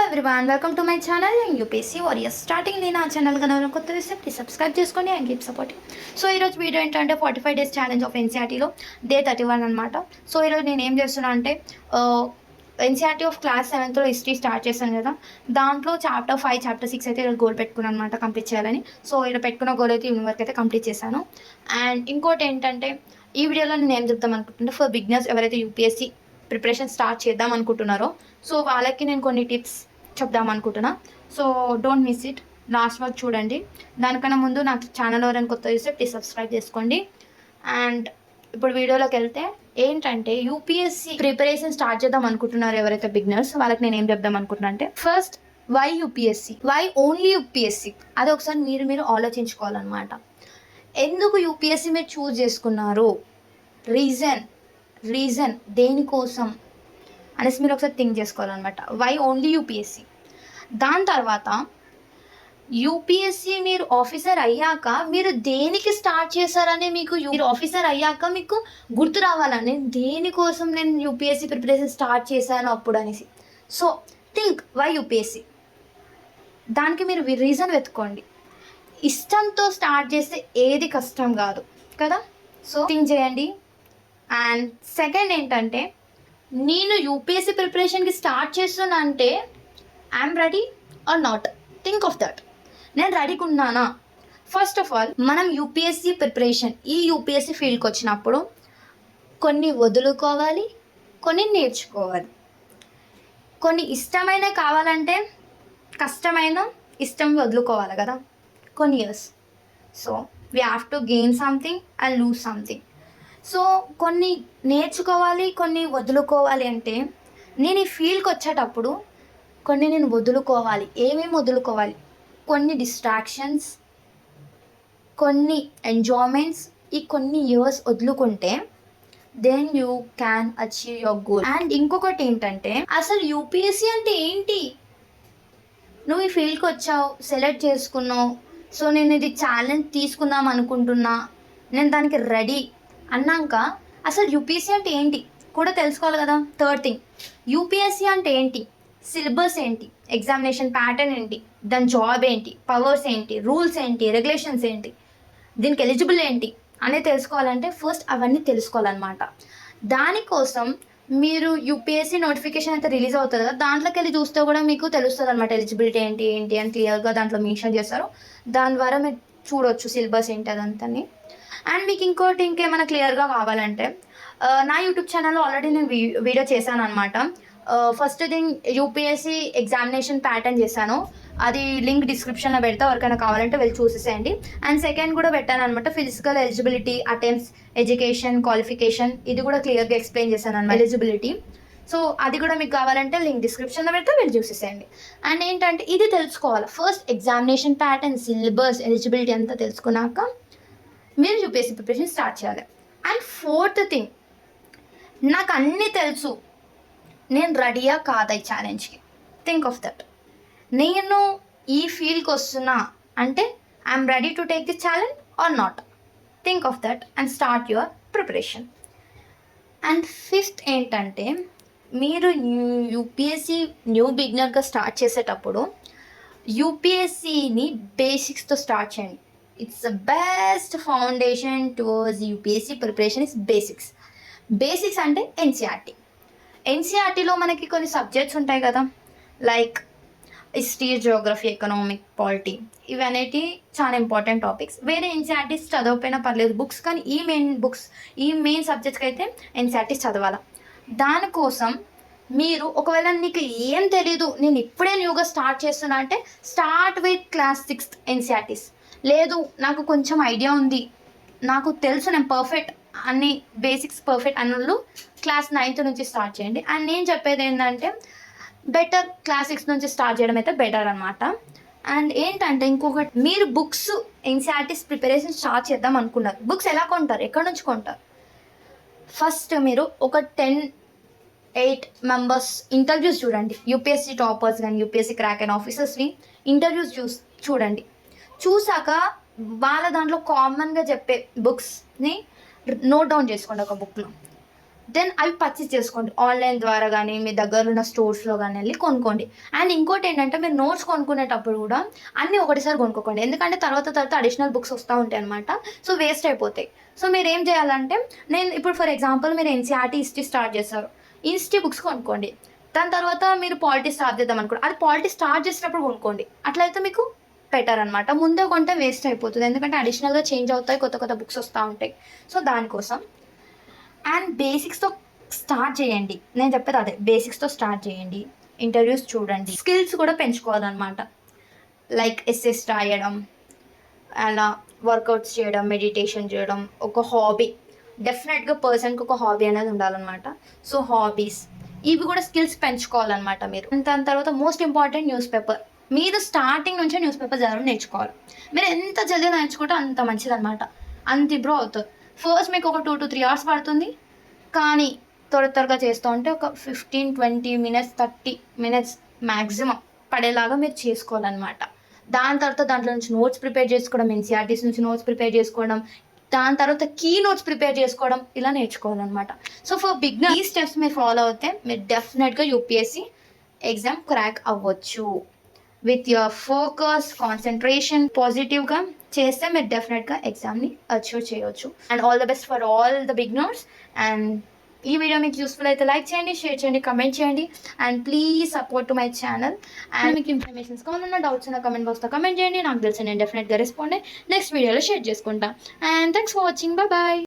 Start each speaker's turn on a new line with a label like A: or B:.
A: Everyone, welcome to my channel UPSC warriors. Starting నేను ఆ channel కనుక కొత్త వేస్తే ప్లీజ్ సబ్స్క్రైబ్ చేసుకోండి అండ్ కీప్ సపోర్టింగ్. సో ఈరోజు వీడియో ఏంటంటే 45 days ఛాలెంజ్ ఆఫ్ ఎన్సీఆర్టీలో డే 31 అనమాట. సో ఈరోజు నేను ఏం చేస్తున్నా అంటే NCERT of class 7th history start చేశాను కదా, దాంట్లో చాప్టర్ 5 చాప్టర్ 6 అయితే ఈరోజు గోల్ పెట్టుకున్నాను అనమాట కంప్లీట్ చేయాలని. సో ఈరోజు పెట్టుకున్న గోల్ అయితే ఈవినింగ్ వరకు అయితే కంప్లీట్ చేశాను. అండ్ ఇంకోటి ఏంటంటే ఈ వీడియోలో నేను ఏం చెప్తాం అనుకుంటున్నా, ఫర్ బిగినర్స్ ఎవరైతే యూపీఎస్సీ ప్రిపరేషన్ స్టార్ట్ చేద్దాం అనుకుంటున్నారో సో వాళ్ళకి నేను కొన్ని టిప్స్ చెప్దాం అనుకుంటున్నా. So don't miss it, last వరకు చూడండి. దానికన్నా ముందు నాకు ఛానల్ ఎవరైనా కొత్త చూస్తే ప్లీజ్ సబ్స్క్రైబ్ చేసుకోండి. అండ్ ఇప్పుడు వీడియోలోకి వెళ్తే ఏంటంటే యూపీఎస్సీ ప్రిపరేషన్ స్టార్ట్ చేద్దాం అనుకుంటున్నారు ఎవరైతే బిగినర్స్ వాళ్ళకి నేను ఏం చెప్దాం అనుకుంటున్నా అంటే, first why UPSC, why only UPSC, అది ఒకసారి మీరు ఆలోచించుకోవాలన్నమాట. ఎందుకు యూపీఎస్సీ మీరు చూస్ చేసుకున్నారు, రీజన్ దేనికోసం అనేసి మీరు ఒకసారి థింక్ చేసుకోవాలన్నమాట. Why only UPSC. దాని తర్వాత యూపీఎస్సీ మీరు ఆఫీసర్ అయ్యాక మీరు దేనికి స్టార్ట్ చేశారని మీరు ఆఫీసర్ అయ్యాక మీకు గుర్తు రావాలని దేనికోసం నేను యూపీఎస్సీ ప్రిపరేషన్ స్టార్ట్ చేశాను అప్పుడు అనేసి. సో థింక్ వై యూపీఎస్సీ, దానికి మీరు రీజన్ వెతుక్కోండి. ఇష్టంతో స్టార్ట్ చేస్తే ఏది కష్టం కాదు కదా, సో థింక్ చేయండి. అండ్ సెకండ్ ఏంటంటే, నేను యూపీఎస్సీ ప్రిపరేషన్కి స్టార్ట్ చేస్తున్నా అంటే I'm ready or not, think of that. నేను రెడీగా ఉన్నానా? ఫస్ట్ ఆఫ్ ఆల్ మనం యూపీఎస్సీ ప్రిపరేషన్ ఈ యూపీఎస్సీ ఫీల్డ్కి వచ్చినప్పుడు కొన్ని వదులుకోవాలి, కొన్ని నేర్చుకోవాలి. కొన్ని ఇష్టమైన కావాలంటే కష్టమైన ఇష్టం వదులుకోవాలి కదా కొన్ని years. So we have to gain something and lose something. So కొన్ని నేర్చుకోవాలి, కొన్ని వదులుకోవాలి. అంటే నేను ఈ ఫీల్డ్కి వచ్చేటప్పుడు కొన్ని నేను వదులుకోవాలి. ఏమేమి వదులుకోవాలి? కొన్ని డిస్ట్రాక్షన్స్, కొన్ని ఎంజాయ్మెంట్స్. ఈ కొన్ని ఇయర్స్ వదులుకుంటే then you can achieve your goal. And ఇంకొకటి ఏంటంటే, అసలు యూపీఎస్సీ అంటే ఏంటి? నువ్వు ఈ ఫీల్డ్కి వచ్చావు, సెలెక్ట్ చేసుకున్నావు, సో నేను ఇది ఛాలెంజ్ తీసుకుందాం అనుకుంటున్నా, నేను దానికి రెడీ అన్నాక అసలు యూపీఎస్సీ అంటే ఏంటి కూడా తెలుసుకోవాలి కదా. థర్డ్ థింగ్, యూపీఎస్సీ అంటే ఏంటి, సిలబస్ ఏంటి, ఎగ్జామినేషన్ ప్యాటర్న్ ఏంటి, దాని జాబ్ ఏంటి, పవర్స్ ఏంటి, రూల్స్ ఏంటి, రెగ్యులేషన్స్ ఏంటి, దీనికి ఎలిజిబుల్ ఏంటి అనేది తెలుసుకోవాలంటే ఫస్ట్ అవన్నీ తెలుసుకోవాలన్నమాట. దానికోసం మీరు యూపీఎస్సీ నోటిఫికేషన్ అయితే రిలీజ్ అవుతుంది కదా, దాంట్లోకి వెళ్ళి చూస్తే కూడా మీకు తెలుస్తుంది అనమాట. ఎలిజిబిలిటీ ఏంటి అని క్లియర్గా దాంట్లో మెన్షన్ చేస్తారు. దాని ద్వారా మీరు చూడవచ్చు సిలబస్ ఏంటి అదంతా. అండ్ మీకు ఇంకేమైనా క్లియర్గా కావాలంటే నా యూట్యూబ్ ఛానల్లో ఆల్రెడీ నేను వీడియో చేశాను అనమాట. First thing UPSC examination pattern చేశాను, అది లింక్ డిస్క్రిప్షన్లో పెడతా, ఎవరికైనా కావాలంటే వెళ్ళి చూసేసేయండి. అండ్ సెకండ్ కూడా పెట్టాను అనమాట, physical eligibility, attempts, education, qualification, ఇది కూడా క్లియర్గా ఎక్స్ప్లెయిన్ చేశాను అనమాట ఎలిజిబిలిటీ. సో అది కూడా మీకు కావాలంటే లింక్ డిస్క్రిప్షన్లో పెడితే వెళ్ళి చూసేసేయండి. అండ్ ఏంటంటే ఇది తెలుసుకోవాలి, first examination pattern, syllabus, eligibility అంతా తెలుసుకున్నాక మీరు యూపీఎస్సీ ప్రిపరేషన్ స్టార్ట్ చేయాలి. అండ్ ఫోర్త్ థింగ్, నాకు అన్నీ తెలుసు, నేను రెడీయా కాదా ఈ ఛాలెంజ్కి, థింక్ ఆఫ్ దట్. నేను ఈ ఫీల్డ్కి వస్తున్నా అంటే I'm ready to take the challenge or not, think of that and start your preparation. And fifth ఏంటంటే, మీరు యూపీఎస్సీ న్యూ బిగినర్గా స్టార్ట్ చేసేటప్పుడు యూపీఎస్సీని బేసిక్స్తో స్టార్ట్ చేయండి. It's the best foundation towards UPSC preparation is basics. Basics అంటే ఎన్సీఆర్టీలో మనకి కొన్ని సబ్జెక్ట్స్ ఉంటాయి కదా, like history, geography, economic, polity, ఇవి అనేవి చాలా ఇంపార్టెంట్ టాపిక్స్. వేరే ఎన్సీఆర్టీస్ చదవకపోయినా పర్లేదు బుక్స్, కానీ ఈ మెయిన్ సబ్జెక్ట్స్కి అయితే ఎన్సీఆర్టీస్ చదవాలి. దానికోసం మీరు ఒకవేళ నీకు ఏం తెలీదు, నేను ఇప్పుడే న్యూగా స్టార్ట్ చేస్తున్నా అంటే start with class 6th NCERTs. లేదు నాకు కొంచెం ఐడియా ఉంది, నాకు తెలుసు, నేను పర్ఫెక్ట్ అన్ని బేసిక్స్ పర్ఫెక్ట్ అన్నోళ్ళు క్లాస్ 9th నుంచి స్టార్ట్ చేయండి. అండ్ నేను చెప్పేది ఏంటంటే బెటర్ క్లాస్ 6 నుంచి స్టార్ట్ చేయడం అయితే బెటర్ అనమాట. అండ్ ఏంటంటే ఇంకొకటి, మీరు బుక్స్ ఎన్సీఆర్టీస్ ప్రిపరేషన్ స్టార్ట్ చేద్దాం అనుకున్నారు, బుక్స్ ఎలా కొంటారు, ఎక్కడి నుంచి కొంటారు? ఫస్ట్ మీరు ఒక 8 మెంబర్స్ ఇంటర్వ్యూస్ చూడండి, యూపీఎస్సీ టాపర్స్ కానీ యూపీఎస్సీ క్రాక్ అండ్ ఆఫీసర్స్ని ఇంటర్వ్యూస్ చూడండి. చూసాక వాళ్ళ దాంట్లో కామన్గా చెప్పే బుక్స్ని నోట్ డౌన్ చేసుకోండి ఒక బుక్లో. దెన్ అవి పర్చేస్ చేసుకోండి ఆన్లైన్ ద్వారా కానీ మీ దగ్గర ఉన్న స్టోర్స్లో కానీ వెళ్ళి కొనుక్కోండి. అండ్ ఇంకోటి ఏంటంటే మీరు నోట్స్ కొనుక్కునేటప్పుడు కూడా అన్నీ ఒకటిసారి కొనుక్కోండి, ఎందుకంటే తర్వాత అడిషనల్ బుక్స్ వస్తూ ఉంటాయి అనమాట. సో వేస్ట్ అయిపోతాయి. సో మీరు ఏం చేయాలంటే, నేను ఇప్పుడు ఫర్ ఎగ్జాంపుల్ మీరు ఎన్సీఆర్టీ హిస్టరీ స్టార్ట్ చేస్తారు, హిస్టరీ బుక్స్ కొనుక్కోండి. దాని తర్వాత మీరు పాలిటీ స్టార్ట్ చేద్దాం అనుకోండి, అది పాలిటీ స్టార్ట్ చేసినప్పుడు కొనుక్కోండి. అట్లయితే మీకు బెటర్ అనమాట. ముందే కొంటే వేస్ట్ అయిపోతుంది, ఎందుకంటే అడిషనల్గా చేంజ్ అవుతాయి, కొత్త కొత్త బుక్స్ వస్తూ ఉంటాయి. సో దానికోసం అండ్ బేసిక్స్తో స్టార్ట్ చేయండి. నేను చెప్పేది అదే, బేసిక్స్తో స్టార్ట్ చేయండి. ఇంటర్వ్యూస్ చూడండి, స్కిల్స్ కూడా పెంచుకోవాలన్నమాట. లైక్ ఎస్ఎస్ రాయడం, అలా వర్కౌట్స్ చేయడం, మెడిటేషన్ చేయడం, ఒక హాబీ. డెఫినెట్గా పర్సన్కి ఒక హాబీ అనేది ఉండాలన్నమాట. సో హాబీస్ ఇవి కూడా స్కిల్స్ పెంచుకోవాలన్నమాట మీరు. దాని తర్వాత మోస్ట్ ఇంపార్టెంట్ న్యూస్ పేపర్. మీరు స్టార్టింగ్ నుంచే న్యూస్ పేపర్ చదవడం నేర్చుకోవాలి. మీరు ఎంత జల్దీ నేర్చుకుంటే అంత మంచిదన్నమాట, అంత ఇంప్రూవ్ అవుతుంది. ఫస్ట్ మీకు ఒక 2 to 3 hours పడుతుంది, కానీ త్వరగా చేస్తూ ఉంటే ఒక 15-20 minutes 30 minutes మ్యాక్సిమం పడేలాగా మీరు చేసుకోవాలన్నమాట. దాని తర్వాత దాంట్లో నుంచి నోట్స్ ప్రిపేర్ చేసుకోవడం, ఎన్సీఆర్టీస్ నుంచి నోట్స్ ప్రిపేర్ చేసుకోవడం, దాని తర్వాత కీ నోట్స్ ప్రిపేర్ చేసుకోవడం, ఇలా నేర్చుకోవాలన్నమాట. సో ఫర్ బిగినర్ ఈ స్టెప్స్ మీరు ఫాలో అవుతే మీరు డెఫినెట్గా యూపీఎస్సీ ఎగ్జామ్ క్రాక్ అవ్వచ్చు. విత్ యువర్ ఫోకస్, కాన్సన్ట్రేషన్, పాజిటివ్గా చేస్తే మీరు డెఫినెట్గా ఎగ్జామ్ని అచీవ్ చేయవచ్చు. And all the best for all the beginners. And ఈ వీడియో మీకు యూస్ఫుల్ అయితే లైక్ చేయండి, షేర్ చేయండి, కమెంట్ చేయండి. And please support to my channel. And మీకు ఇన్ఫర్మేషన్స్ కావాలన్నా, డౌట్స్ ఉన్న కమెంట్ బాక్స్లో కమెంట్ చేయండి. నాకు తెలిసి నేను డెఫినెట్గా రెస్పాండ్ అయ్యి నెక్స్ట్ వీడియోలో షేర్ చేసుకుంటా. And thanks for watching. Bye.